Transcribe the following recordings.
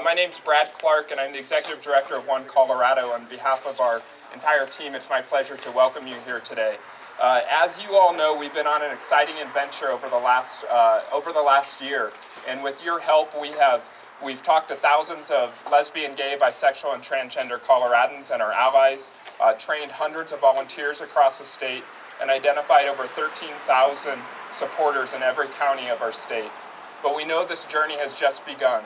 My name's Brad Clark, and I'm the Executive Director of One Colorado. On behalf of our entire team, it's my pleasure to welcome you here today. As you all know, we've been on an exciting adventure over the last year, and with your help, we've talked to thousands of lesbian, gay, bisexual, and transgender Coloradans and our allies, trained hundreds of volunteers across the state, and identified over 13,000 supporters in every county of our state. But we know this journey has just begun.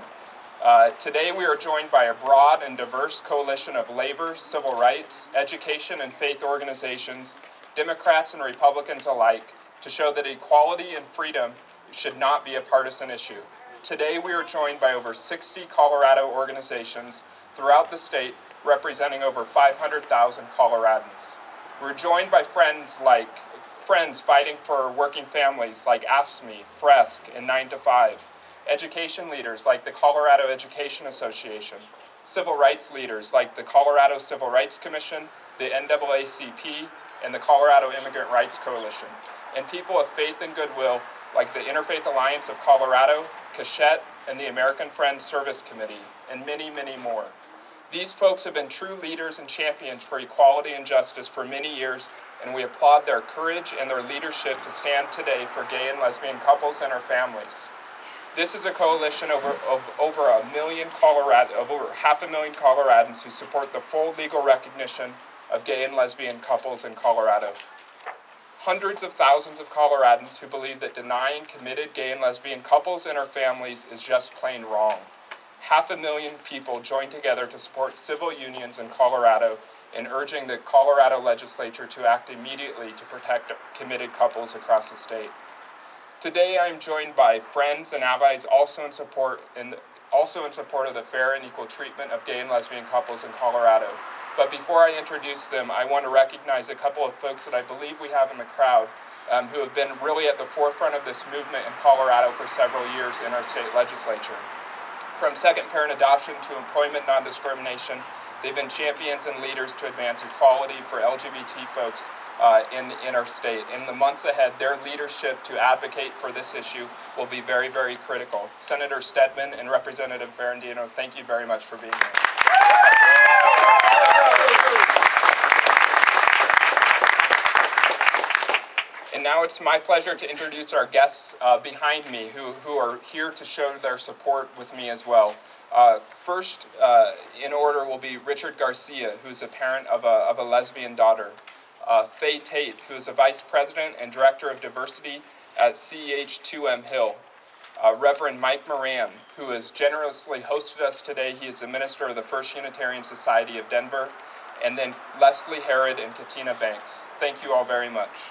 Today we are joined by a broad and diverse coalition of labor, civil rights, education, and faith organizations, Democrats and Republicans alike, to show that equality and freedom should not be a partisan issue. Today we are joined by over 60 Colorado organizations throughout the state representing over 500,000 Coloradans. We're joined by friends fighting for working families like AFSCME, FRESC, and 9 to 5. Education leaders like the Colorado Education Association, civil rights leaders like the Colorado Civil Rights Commission, the NAACP, and the Colorado Immigrant Rights Coalition, and people of faith and goodwill like the Interfaith Alliance of Colorado, Cachette, and the American Friends Service Committee, and many, many more. These folks have been true leaders and champions for equality and justice for many years, and we applaud their courage and their leadership to stand today for gay and lesbian couples and our families. This is a coalition of over 500,000 Coloradans who support the full legal recognition of gay and lesbian couples in Colorado. Hundreds of thousands of Coloradans who believe that denying committed gay and lesbian couples and our families is just plain wrong. 500,000 people joined together to support civil unions in Colorado and urging the Colorado legislature to act immediately to protect committed couples across the state. Today I am joined by friends and allies also in support of the fair and equal treatment of gay and lesbian couples in Colorado. But before I introduce them, I want to recognize a couple of folks that I believe we have in the crowd who have been really at the forefront of this movement in Colorado for several years in our state legislature. From second parent adoption to employment non-discrimination, they've been champions and leaders to advance equality for LGBT folks in our state. In the months ahead, their leadership to advocate for this issue will be very, very critical. Senator Stedman and Representative Ferrandino, thank you very much for being here. And now it's my pleasure to introduce our guests behind me who are here to show their support with me as well. First in order will be Richard Garcia, who's a parent of a lesbian daughter. Faye Tate, who is a Vice President and Director of Diversity at CEH2M Hill. Reverend Mike Moran, who has generously hosted us today. He is the Minister of the First Unitarian Society of Denver. And then Leslie Herod and Katina Banks. Thank you all very much.